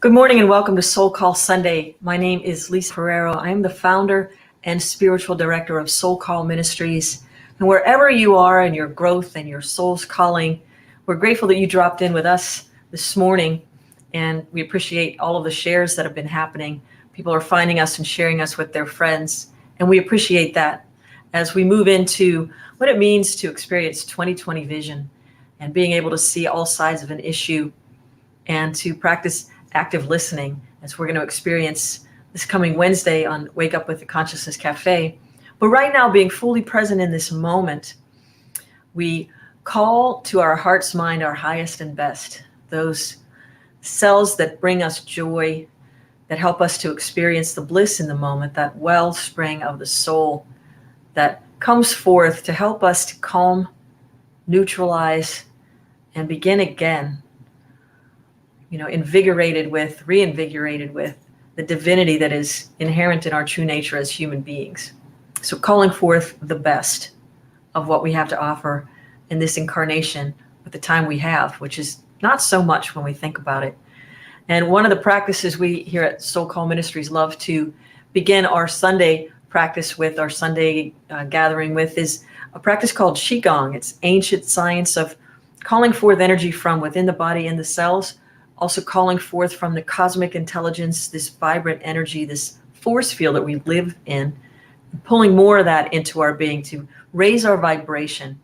Good morning and welcome to SoulCall Sunday. My name is Lisa Ferrero. I am the founder and spiritual director of SoulCall Ministries. And wherever you are in your growth and your soul's calling, we're grateful that you dropped in with us this morning. And we appreciate all of the shares that have been happening. People are finding us and sharing us with their friends. And we appreciate that as we move into what it means to experience 2020 vision and being able to see all sides of an issue and to practice active listening as we're going to experience this coming Wednesday on Wake Up with the Consciousness Cafe. But right now, being fully present in this moment, we call to our heart's mind our highest and best, those cells that bring us joy, that help us to experience the bliss in the moment, that wellspring of the soul that comes forth to help us to calm, neutralize, and begin again. Reinvigorated with the divinity that is inherent in our true nature as human beings. So calling forth the best of what we have to offer in this incarnation with the time we have, which is not so much when we think about it. And one of the practices we here at SoulCall Ministries love to begin our Sunday practice with, our Sunday gathering with, is a practice called Qigong. It's ancient science of calling forth energy from within the body and the cells, also calling forth from the cosmic intelligence, this vibrant energy, this force field that we live in, and pulling more of that into our being to raise our vibration.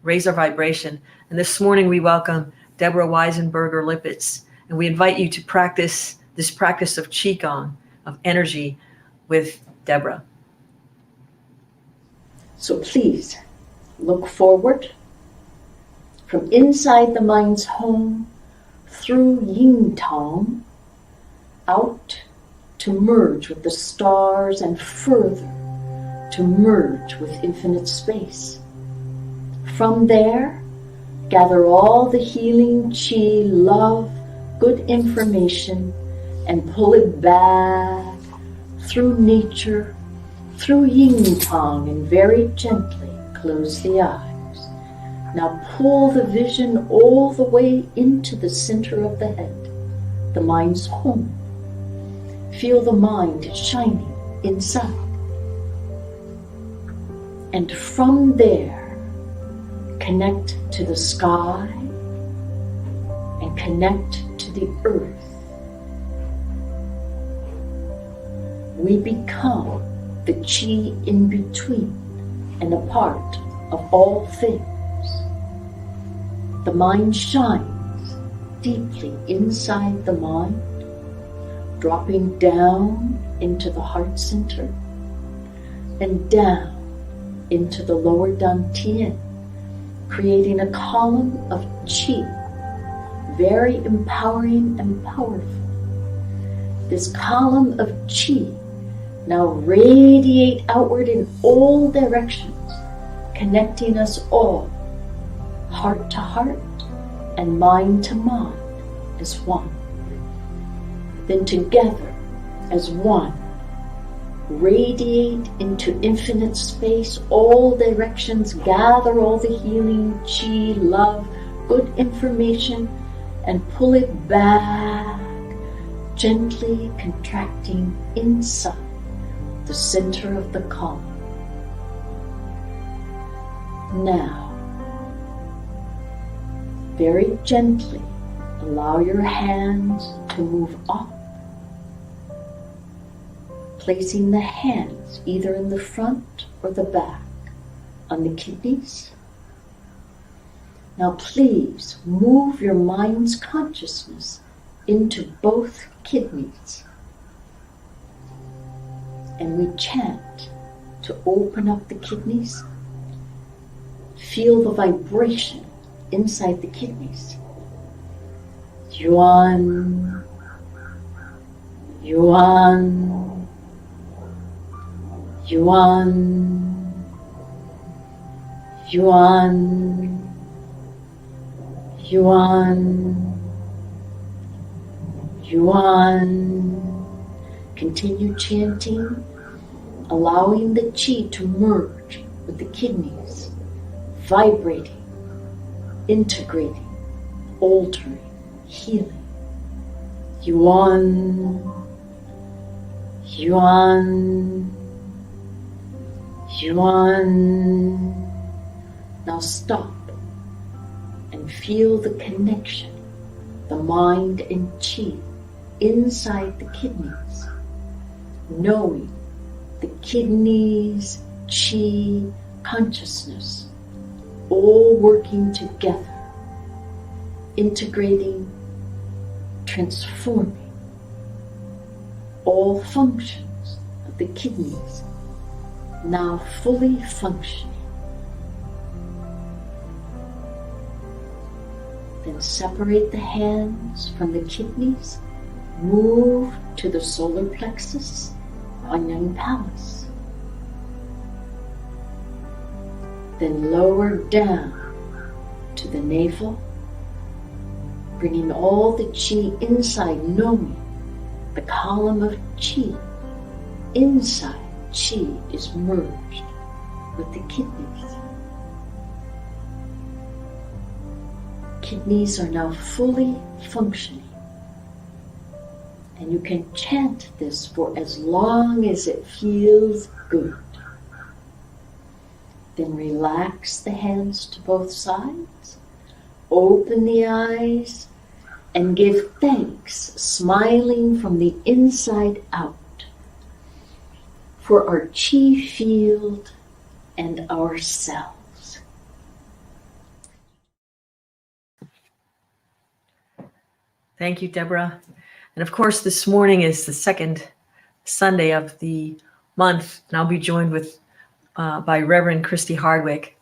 And this morning we welcome Deborah Weisenberger-Lippitz, and we invite you to practice this practice of Qigong, of energy, with Deborah. So please look forward from inside the mind's home, through yin tong, out to merge with the stars and further to merge with infinite space. From there, gather all the healing chi, love, good information, and pull it back through nature, through yin tong, and very gently close the eyes. Now pull the vision all the way into the center of the head, the mind's home. Feel the mind shining inside. And from there, connect to the sky and connect to the earth. We become the chi in between and a part of all things. The mind shines deeply inside the mind, dropping down into the heart center and down into the lower dantian, creating a column of chi, very empowering and powerful. This column of chi now radiate outward in all directions, connecting us all, heart to heart and mind to mind, as one. Then together as one, radiate into infinite space, all directions, gather all the healing chi, love, good information, and pull it back, gently contracting inside the center of the column. Now, very gently, allow your hands to move up, placing the hands either in the front or the back on the kidneys. Now please move your mind's consciousness into both kidneys. And we chant to open up the kidneys. Feel the vibration inside the kidneys. Yuan, yuan, yuan, yuan, yuan, yuan. Continue chanting, allowing the chi to merge with the kidneys, vibrating, integrating, altering, healing. Yuan, Yuan, Yuan. Now stop and feel the connection, the mind and chi inside the kidneys, knowing the kidneys, chi, consciousness, all working together, integrating, transforming all functions of the kidneys, now fully functioning. Then separate the hands from the kidneys, move to the solar plexus, Onion Palace. Then lower down to the navel, bringing all the chi inside, knowing the column of chi inside chi is merged with the kidneys. Kidneys are now fully functioning. And you can chant this for as long as it feels good. Then relax the hands to both sides, open the eyes, and give thanks, smiling from the inside out, for our chi field and ourselves. Thank you, Deborah. And of course, this morning is the second Sunday of the month, and I'll be joined by Reverend Christy Hardwick.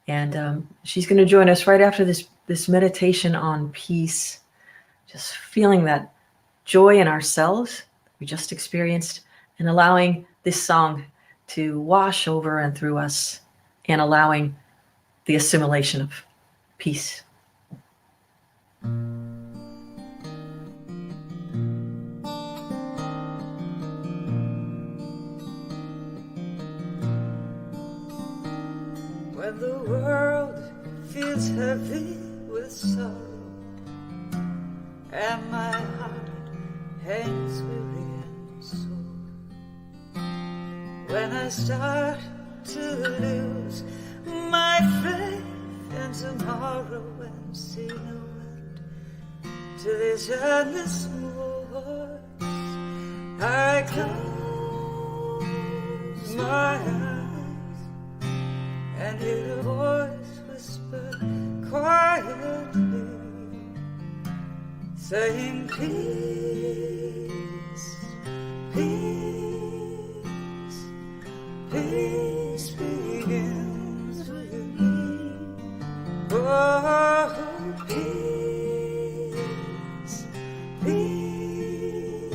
And she's going to join us right after this meditation on peace, just feeling that joy in ourselves we just experienced, and allowing this song to wash over and through us, and allowing the assimilation of peace. When the world feels heavy with sorrow, and my heart hangs weary and sore, when I start to lose my faith in tomorrow and see no end to this endless wars, I close my eyes and hear a voice whisper quietly, saying peace, peace, peace begins with me. Oh, peace, peace,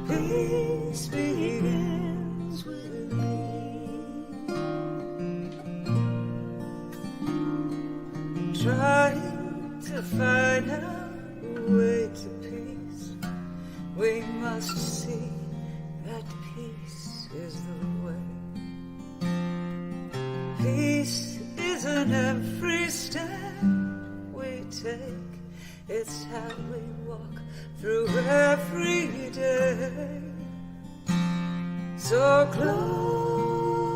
peace begins with me. Trying to find out a way to peace, we must see that peace is the way. Peace is in every step we take, it's how we walk through every day. So close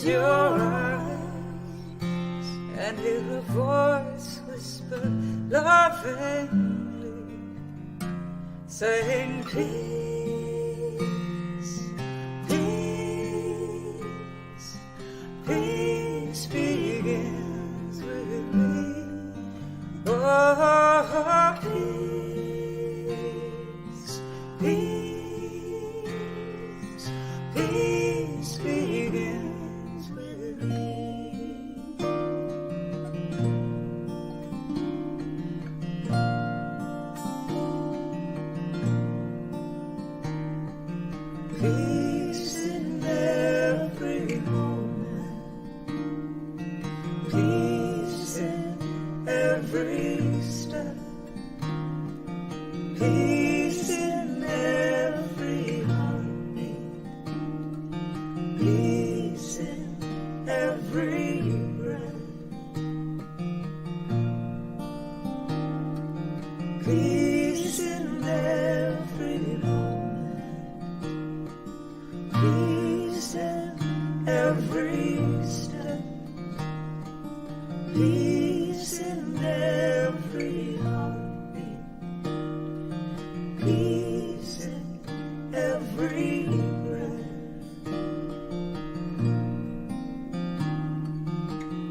your eyes and hear a voice whisper lovingly, saying peace, peace, peace begins with me. Oh, peace, peace, peace begins with me. Peace in every moment, peace in every step, peace in every heartbeat, peace in every breath, peace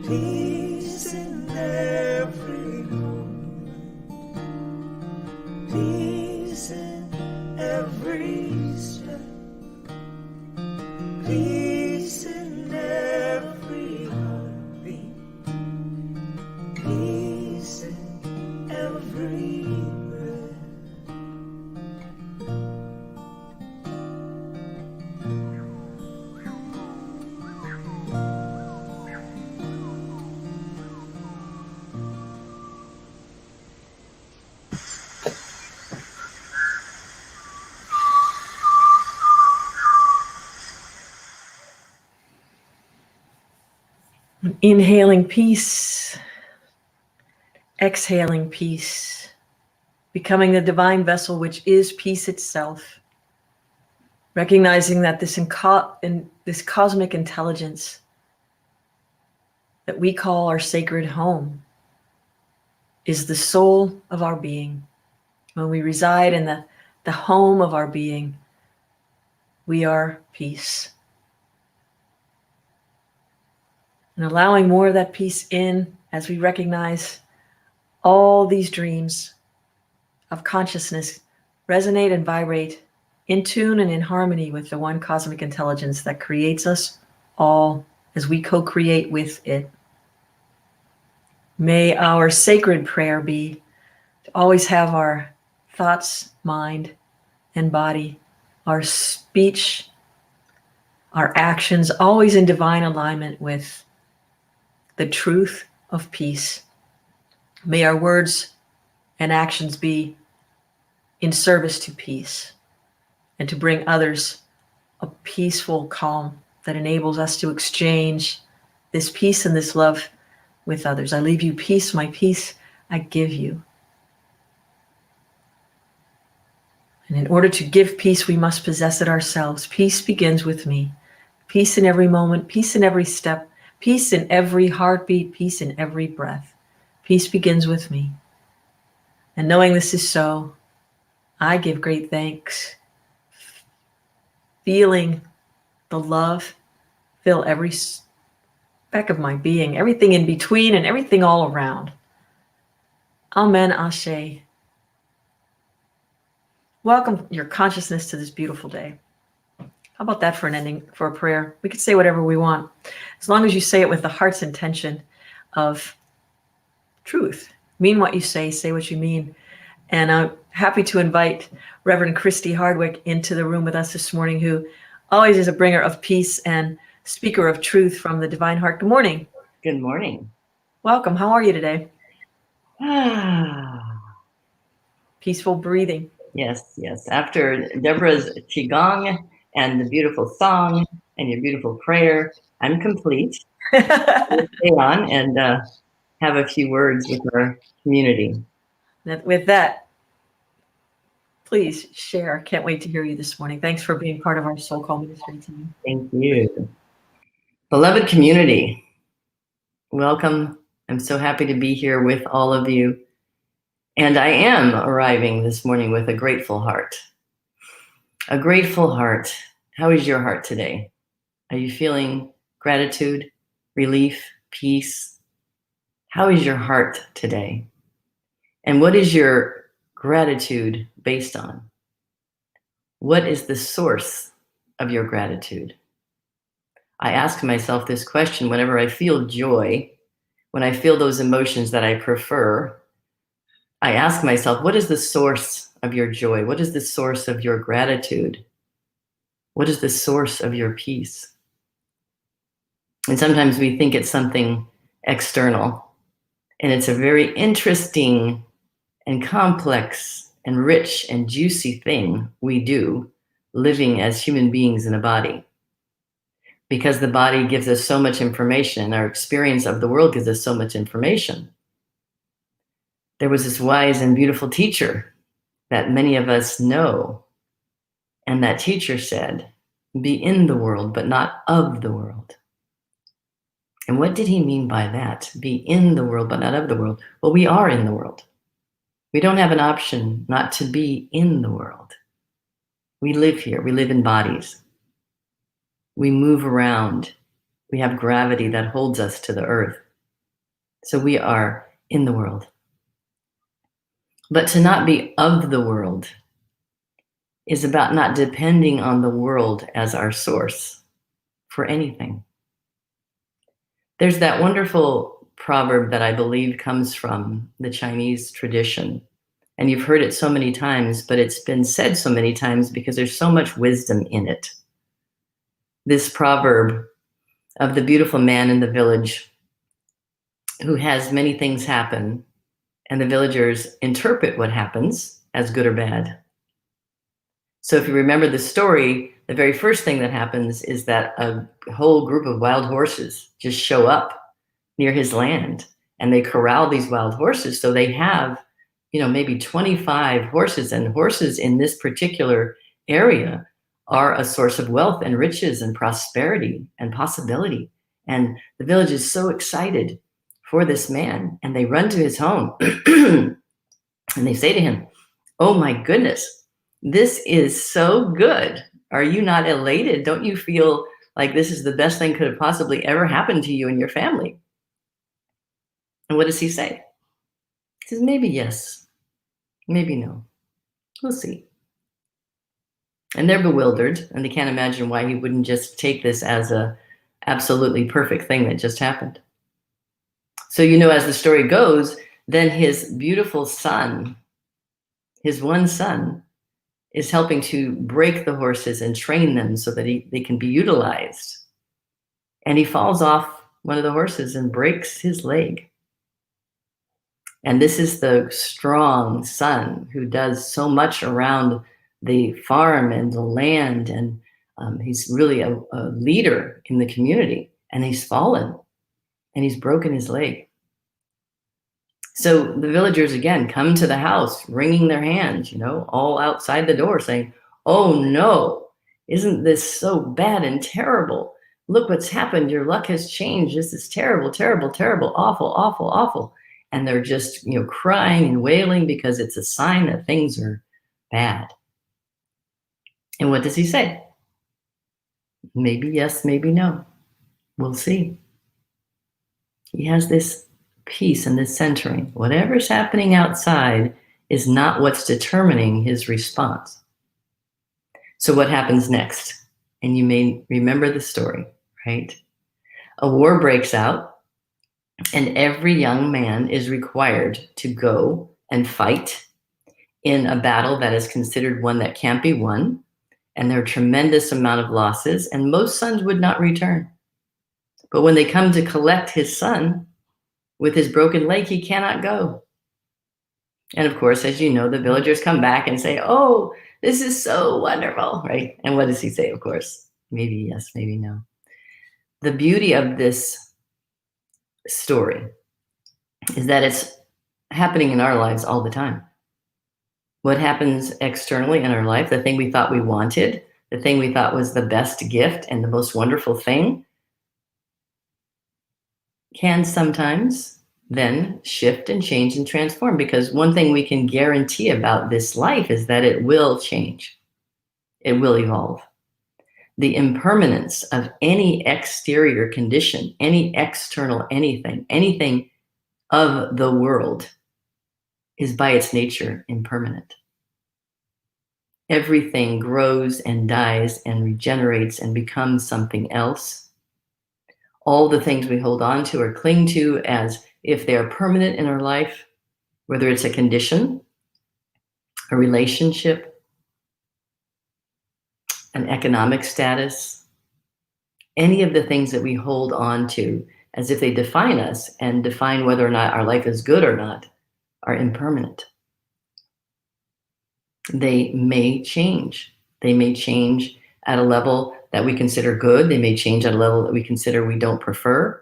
Peace in every home. Peace in every step. Peace in every heartbeat. Peace in every breath. Inhaling peace, exhaling peace, becoming the divine vessel which is peace itself, recognizing that this cosmic intelligence that we call our sacred home is the soul of our being. When we reside in the home of our being, we are peace. And allowing more of that peace in as we recognize all these dreams of consciousness resonate and vibrate in tune and in harmony with the one cosmic intelligence that creates us all as we co-create with it. May our sacred prayer be to always have our thoughts, mind, and body, our speech, our actions, always in divine alignment with the truth of peace. May our words and actions be in service to peace and to bring others a peaceful calm that enables us to exchange this peace and this love with others. I leave you peace, my peace I give you. And in order to give peace, we must possess it ourselves. Peace begins with me. Peace in every moment, peace in every step, peace in every heartbeat, peace in every breath. Peace begins with me. And knowing this is so, I give great thanks. Feeling the love fill every speck of my being, everything in between and everything all around. Amen, Ashe. Welcome your consciousness to this beautiful day. How about that for an ending, for a prayer? We could say whatever we want, as long as you say it with the heart's intention of truth. Mean what you say what you mean. And I'm happy to invite Reverend Christy Hardwick into the room with us this morning, who always is a bringer of peace and speaker of truth from the Divine Heart. Good morning. Good morning. Welcome. How are you today? Ah, Peaceful breathing. yes. After Deborah's Qigong and the beautiful song and your beautiful prayer, I'm complete. We'll stay on and have a few words with our community. With that, please share. Can't wait to hear you this morning. Thanks for being part of our SoulCall ministry team. Thank you. Beloved community, welcome. I'm so happy to be here with all of you. And I am arriving this morning with a grateful heart. A grateful heart. How is your heart today? Are you feeling gratitude, relief, peace? How is your heart today? And what is your gratitude based on? What is the source of your gratitude? I ask myself this question whenever I feel joy, when I feel those emotions that I prefer. I ask myself, what is the source of your joy? What is the source of your gratitude? What is the source of your peace? And sometimes we think it's something external. And it's a very interesting and complex and rich and juicy thing we do living as human beings in a body. Because the body gives us so much information, our experience of the world gives us so much information. There was this wise and beautiful teacher that many of us know. And that teacher said, be in the world, but not of the world. And what did he mean by that? Be in the world, but not of the world. Well, we are in the world. We don't have an option not to be in the world. We live here. We live in bodies. We move around. We have gravity that holds us to the earth. So we are in the world. But to not be of the world is about not depending on the world as our source for anything. There's that wonderful proverb that I believe comes from the Chinese tradition. And you've heard it so many times, but it's been said so many times because there's so much wisdom in it. This proverb of the beautiful man in the village who has many things happen, and the villagers interpret what happens as good or bad. So if you remember the story, the very first thing that happens is that a whole group of wild horses just show up near his land, and they corral these wild horses. So they have, maybe 25 horses, and horses in this particular area are a source of wealth and riches and prosperity and possibility. And the village is so excited for this man, and they run to his home and they say to him, "Oh my goodness, this is so good. Are you not elated? Don't you feel like this is the best thing could have possibly ever happened to you and your family?" And what does he say? He says, "Maybe yes, maybe no. We'll see." And they're bewildered, and they can't imagine why he wouldn't just take this as a absolutely perfect thing that just happened. So, as the story goes, then his beautiful son, his one son, is helping to break the horses and train them so that they can be utilized. And he falls off one of the horses and breaks his leg. And this is the strong son who does so much around the farm and the land, and he's really a leader in the community, and he's fallen and he's broken his leg. So the villagers again come to the house, wringing their hands, all outside the door saying, "Oh no, isn't this so bad and terrible? Look what's happened. Your luck has changed. This is terrible, terrible, terrible, awful, awful, awful." And they're just, crying and wailing because it's a sign that things are bad. And what does he say? Maybe yes, maybe no. We'll see. He has this peace and this centering. Whatever's happening outside is not what's determining his response. So what happens next? And you may remember the story, right? A war breaks out, and every young man is required to go and fight in a battle that is considered one that can't be won. And there are a tremendous amount of losses, and most sons would not return. But when they come to collect his son with his broken leg, he cannot go. And of course, as you know, the villagers come back and say, "Oh, this is so wonderful," right? And what does he say, of course? Maybe yes, maybe no. The beauty of this story is that it's happening in our lives all the time. What happens externally in our life, the thing we thought we wanted, the thing we thought was the best gift and the most wonderful thing, can sometimes then shift and change and transform, because one thing we can guarantee about this life is that it will change. It will evolve. The impermanence of any exterior condition, any external anything of the world is by its nature impermanent. Everything grows and dies and regenerates and becomes something else. All the things we hold on to or cling to as if they are permanent in our life, whether it's a condition, a relationship, an economic status, any of the things that we hold on to as if they define us and define whether or not our life is good or not, are impermanent. They may change. They may change at a level that we consider good. They may change at a level that we consider we don't prefer,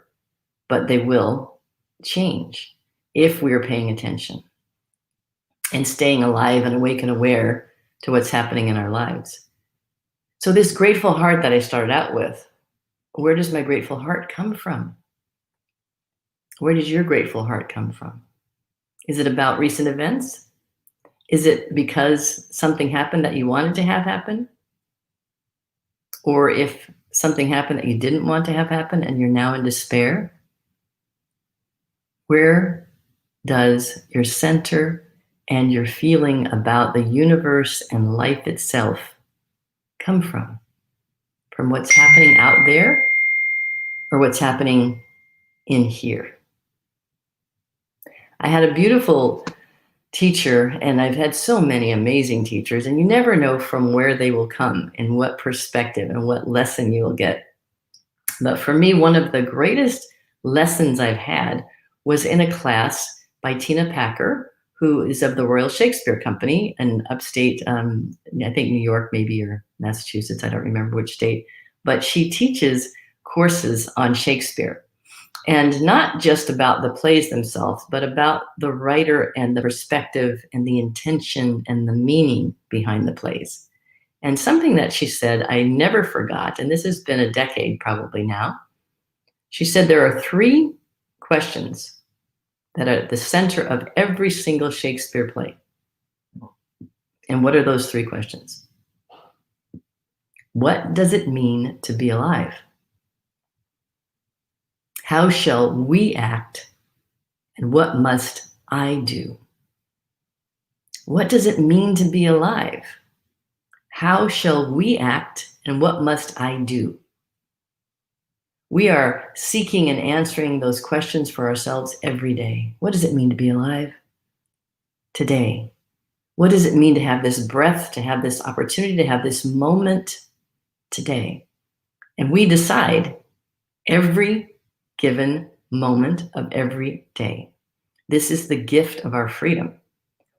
but they will change if we are paying attention and staying alive and awake and aware to what's happening in our lives. So this grateful heart that I started out with, where does my grateful heart come from? Where does your grateful heart come from? Is it about recent events? Is it because something happened that you wanted to have happen? Or if something happened that you didn't want to have happen and you're now in despair? Where does your center and your feeling about the universe and life itself come from? From what's happening out there or what's happening in here? I had a beautiful teacher, and I've had so many amazing teachers, and you never know from where they will come and what perspective and what lesson you will get. But for me, one of the greatest lessons I've had was in a class by Tina Packer, who is of the Royal Shakespeare Company in upstate, I think New York maybe, or Massachusetts, I don't remember which state, but she teaches courses on Shakespeare. And not just about the plays themselves, but about the writer and the perspective and the intention and the meaning behind the plays. And something that she said I never forgot, and this has been a decade probably now. She said there are 3 questions that are at the center of every single Shakespeare play. And what are those 3 questions? What does it mean to be alive? How shall we act? And what must I do? What does it mean to be alive? How shall we act? And what must I do? We are seeking and answering those questions for ourselves every day. What does it mean to be alive today? What does it mean to have this breath, to have this opportunity, to have this moment today? And we decide every given moment of every day. This is the gift of our freedom.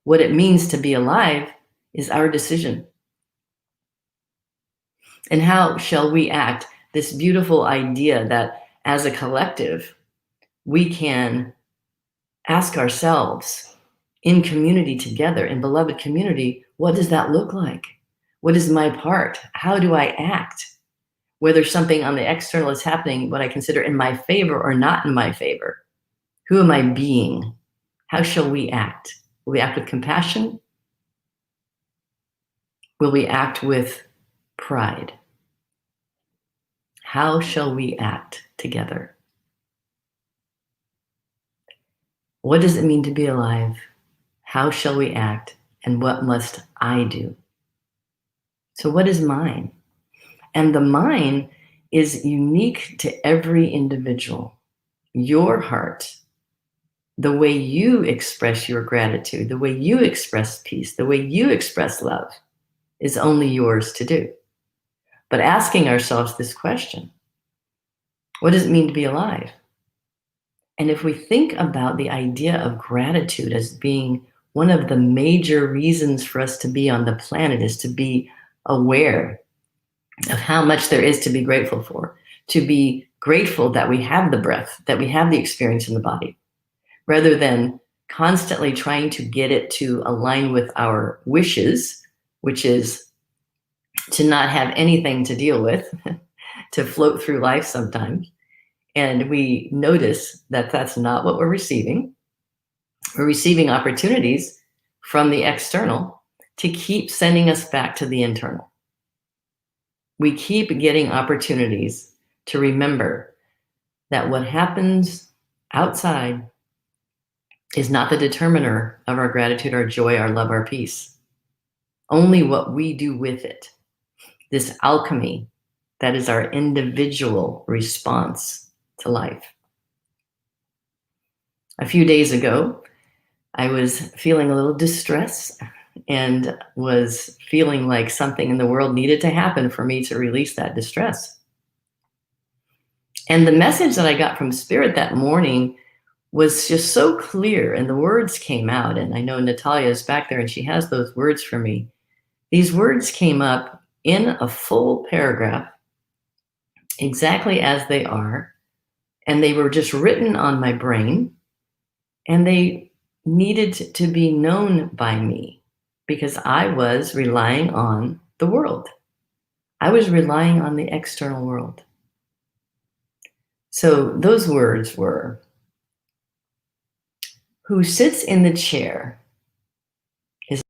What it means to be alive is our decision. And how shall we act? This beautiful idea that as a collective, we can ask ourselves in community together, in beloved community, what does that look like? What is my part? How do I act? Whether something on the external is happening, what I consider in my favor or not in my favor. Who am I being? How shall we act? Will we act with compassion? Will we act with pride? How shall we act together? What does it mean to be alive? How shall we act? And what must I do? So what is mine? And the mine is unique to every individual. Your heart, the way you express your gratitude, the way you express peace, the way you express love is only yours to do. But asking ourselves this question, what does it mean to be alive? And if we think about the idea of gratitude as being one of the major reasons for us to be on the planet is to be aware of how much there is to be grateful for, to be grateful that we have the breath, that we have the experience in the body, rather than constantly trying to get it to align with our wishes, which is to not have anything to deal with, to float through life sometimes. And we notice that that's not what we're receiving. We're receiving opportunities from the external to keep sending us back to the internal. We keep getting opportunities to remember that what happens outside is not the determiner of our gratitude, our joy, our love, our peace. Only what we do with it. This alchemy that is our individual response to life. A few days ago, I was feeling a little distress and was feeling like something in the world needed to happen for me to release that distress. And the message that I got from Spirit that morning was just so clear, and the words came out, and I know Natalia is back there and she has those words for me. These words came up in a full paragraph, exactly as they are, and they were just written on my brain, and they needed to be known by me because I was relying on the world. I was relying on the external world. So those words were, who sits in the chair is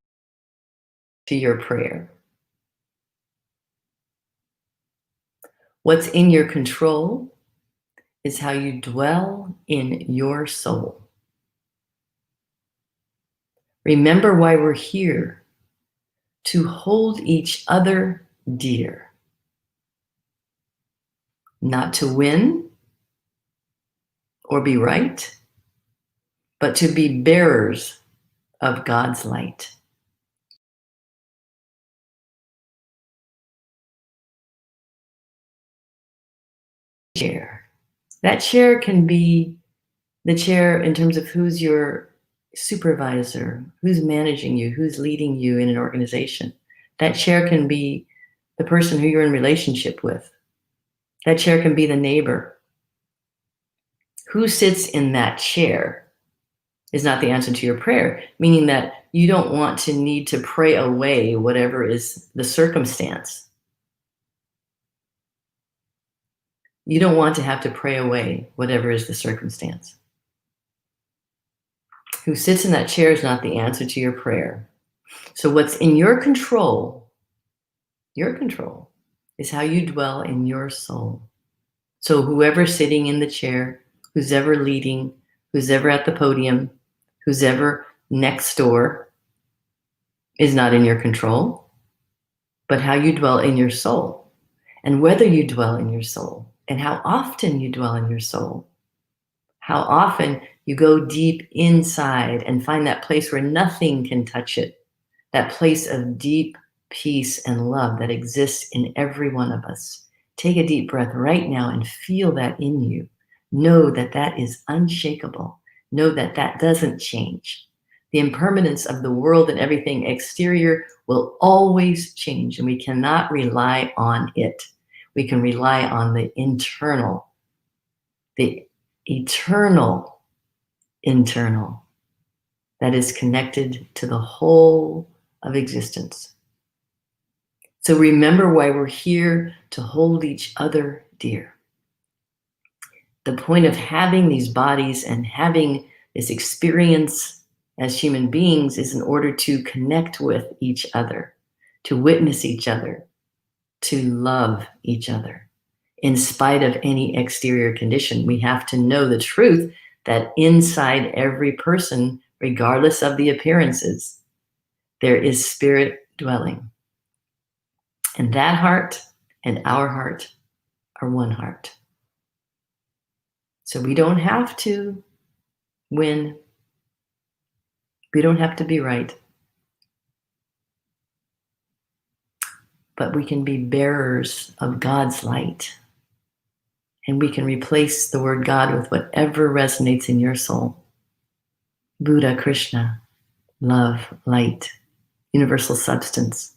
to your prayer. What's in your control is how you dwell in your soul. Remember why we're here: to hold each other dear. Not to win or be right, but to be bearers of God's light. Chair. That chair can be the chair in terms of who's your supervisor, who's managing you, who's leading you in an organization. That chair can be the person who you're in relationship with. That chair can be the neighbor. Who sits in that chair is not the answer to your prayer, meaning that you don't want to need to pray away whatever is the circumstance. You don't want to have to pray away whatever is the circumstance. Who sits in that chair is not the answer to your prayer. So what's in your control is how you dwell in your soul. So whoever's sitting in the chair, who's ever leading, who's ever at the podium, who's ever next door, is not in your control, but how you dwell in your soul, and whether you dwell in your soul, and how often you dwell in your soul, how often you go deep inside and find that place where nothing can touch it, that place of deep peace and love that exists in every one of us. Take a deep breath right now and feel that in you. Know that that is unshakable. Know that that doesn't change. The impermanence of the world and everything exterior will always change, and we cannot rely on it. We can rely on the internal, the eternal internal that is connected to the whole of existence. So remember why we're here: to hold each other dear. The point of having these bodies and having this experience as human beings is in order to connect with each other, to witness each other, to love each other. In spite of any exterior condition, we have to know the truth that inside every person, regardless of the appearances, there is spirit dwelling. And that heart and our heart are one heart. So we don't have to win. We don't have to be right. But we can be bearers of God's light. And we can replace the word God with whatever resonates in your soul. Buddha, Krishna, love, light, universal substance.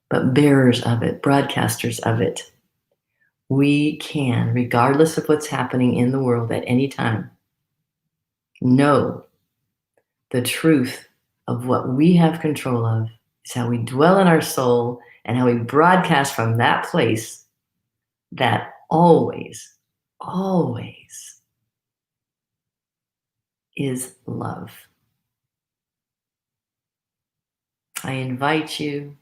But bearers of it, broadcasters of it. We can, regardless of what's happening in the world at any time, know the truth of what we have control of is how we dwell in our soul and how we broadcast from that place that always, always is love. I invite you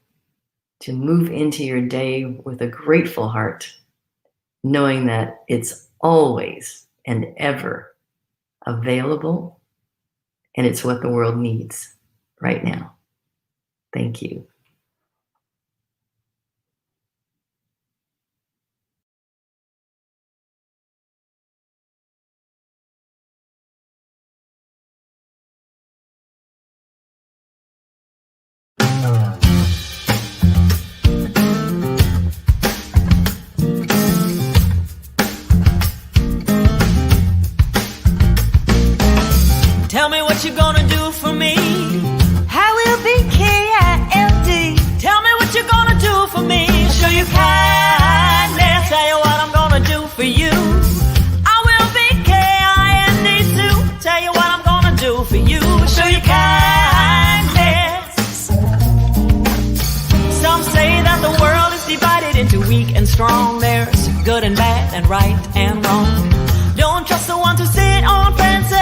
to move into your day with a grateful heart, knowing that it's always and ever available, and it's what the world needs right now. Thank you. Tell me what you're gonna do for me. I will be KILD. Tell me what you're gonna do for me. Show you kindness. Tell you what I'm gonna do for you. I will be KIND too. Tell you what I'm gonna do for you. Show you kindness. Some say that the world is divided into weak and strong. There's good and bad and right and wrong. Don't trust the ones who sit on fences.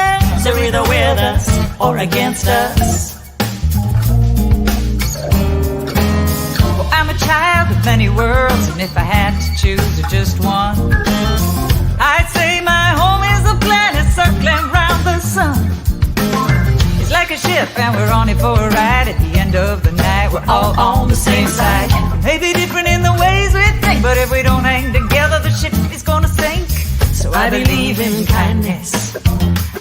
They're either with us or against us. Well, I'm a child of many worlds, and if I had to choose just one, I'd say my home is a planet circling round the sun. It's like a ship ship and we're on it for a ride. At the end of the night, we're all on the same side. Maybe different in the ways we think, but if we don't hang together, the ship is gonna sink. So I believe in kindness.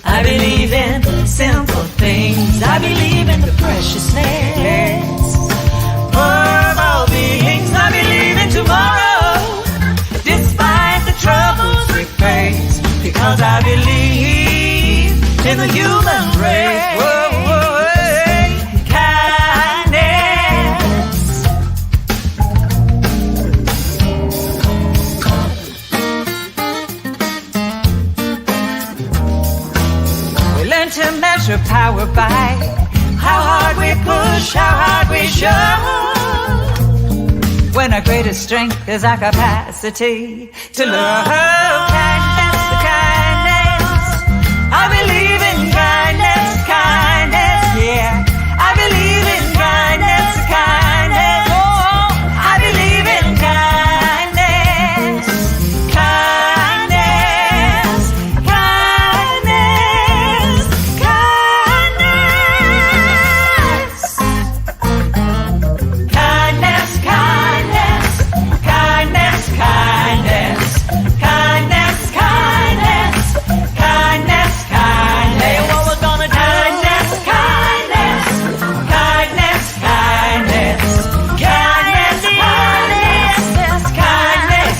I believe in simple things. I believe in the preciousness of all beings. I believe in tomorrow, despite the troubles we face, because I believe in the human race. Whoa, whoa, hey. Kindness. We learn to measure power by how hard we push, how hard we shove. When our greatest strength is our capacity to love. Kindness, kindness. I believe in kindness, kindness, yeah. I believe in kindness, kindness. Oh, I believe in kindness, kindness, kindness, kindness. Kindness, kindness, kindness, kindness, kindness, kindness, kindness, kindness. Hey, what we're gonna do? Kindness, kindness, kindness, kindness, kindness, kindness, kindness,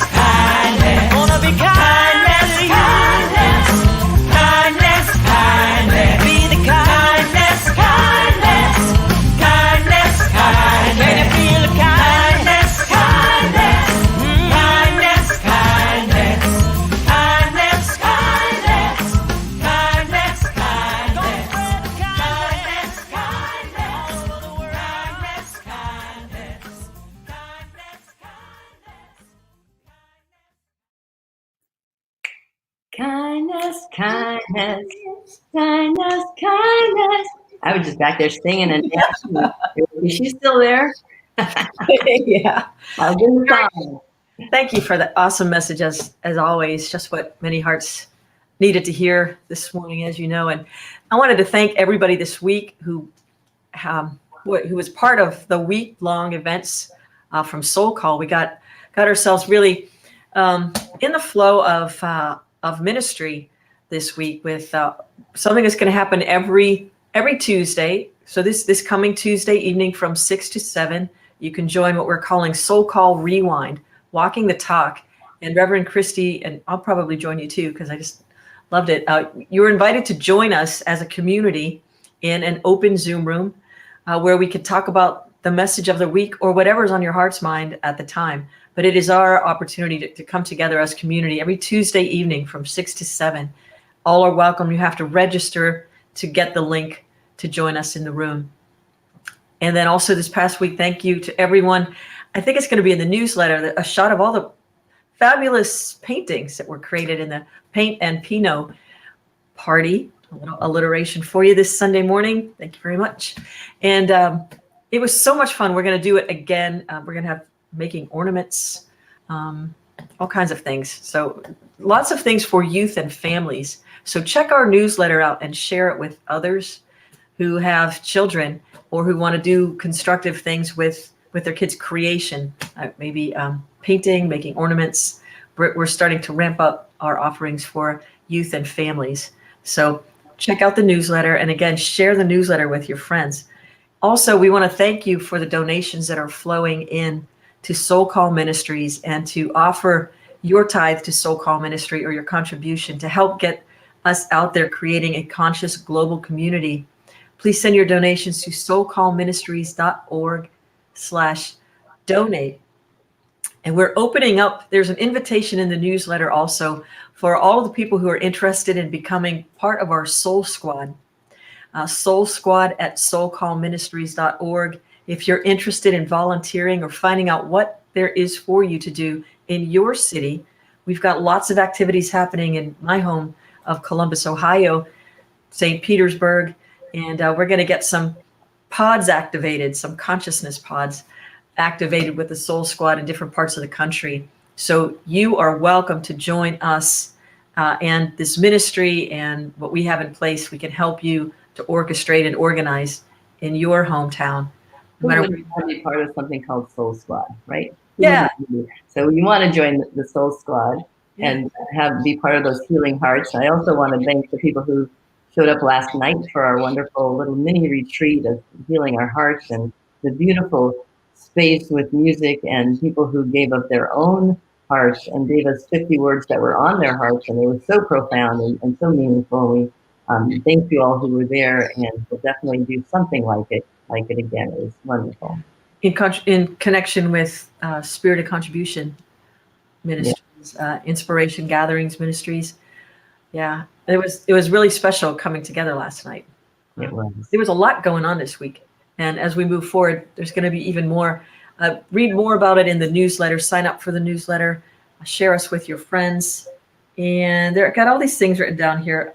kindness. Wanna be kindness, kindness, kindness, kindness. Be the kindness, kindness, kindness, kindness. Can you feel the kindness, kindness, kindness, kindness, kindness, kindness, kindness, kindness, kindness, kindness, all over the world. Kindness, kindness, kindness, kindness. Kindness, kindness, kindness, kindness. I was just back there singing and dancing. Is she still there? Yeah. I'll give her time. Thank you for that awesome message, as always. Just what many hearts needed to hear this morning, as you know. And I wanted to thank everybody this week who was part of the week-long events from SoulCall. We got ourselves really in the flow of ministry this week with something that's going to happen every Tuesday. So this coming Tuesday evening from 6 to 7, you can join what we're calling SoulCall Rewind, Walking the Talk. And Reverend Christy, and I'll probably join you too, because I just loved it. You were invited to join us as a community in an open Zoom room where we could talk about the message of the week or whatever's on your heart's mind at the time. But it is our opportunity to come together as community every Tuesday evening from 6 to 7. All are welcome. You have to register to get the link to join us in the room. And then also this past week, thank you to everyone. I think it's going to be in the newsletter, a shot of all the fabulous paintings that were created in the Paint and Pinot party. A little alliteration for you this Sunday morning. Thank you very much. And it was so much fun. We're going to do it again. We're going to have making ornaments, all kinds of things. So lots of things for youth and families. So check our newsletter out and share it with others who have children or who want to do constructive things with their kids' creation, maybe painting, making ornaments. We're starting to ramp up our offerings for youth and families. So check out the newsletter. And again, share the newsletter with your friends. Also, we want to thank you for the donations that are flowing in to SoulCall Ministries and to offer your tithe to SoulCall Ministry or your contribution to help get us out there creating a conscious global community. Please send your donations to soulcallministries.org/donate. And we're opening up, there's an invitation in the newsletter also for all of the people who are interested in becoming part of our Soul Squad. Soul Squad at soulcallministries.org. If you're interested in volunteering or finding out what there is for you to do in your city, we've got lots of activities happening in my home of Columbus, Ohio, St. Petersburg, and we're going to get some pods activated, some consciousness pods activated with the Soul Squad in different parts of the country. So you are welcome to join us and this ministry and what we have in place. We can help you to orchestrate and organize in your hometown. No Who matter wouldn't want to be part of something called Soul Squad, right? Who Yeah. wouldn't? So you want to join the Soul Squad and be part of those healing hearts. I also want to thank the people who showed up last night for our wonderful little mini retreat of healing our hearts, and the beautiful space with music and people who gave up their own hearts and gave us 50 words that were on their hearts, and they were so profound and so meaningful. We thank you all who were there, and we'll definitely do something like it again. It was wonderful. in connection with Spirit of Contribution Ministries, Inspiration Gatherings Ministries. Yeah, it was really special coming together last night. It was. There was a lot going on this week, and as we move forward, there's going to be even more. Read more about it in the newsletter. Sign up for the newsletter. Share us with your friends, and there got all these things written down here.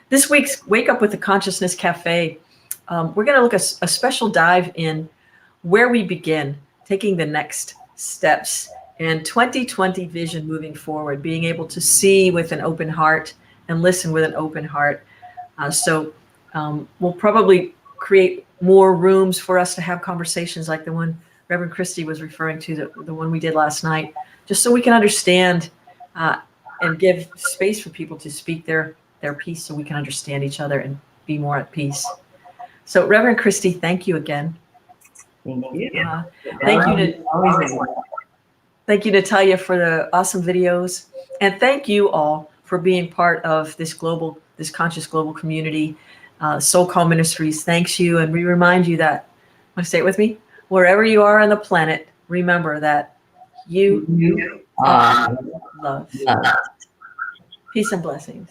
This week's Wake Up with the Consciousness Cafe. We're going to look at a special dive in where we begin, taking the next steps, and 2020 vision moving forward, being able to see with an open heart and listen with an open heart. So we'll probably create more rooms for us to have conversations like the one Reverend Christy was referring to, the one we did last night, just so we can understand and give space for people to speak their piece, so we can understand each other and be more at peace. So Reverend Christy, thank you again. Thank you. Thank you, Natalia, for the awesome videos. And thank you all for being part of this conscious global community. SoulCall Ministries thanks you. And we remind you that, want to say it with me? Wherever you are on the planet, remember that you are loved. Peace and blessings.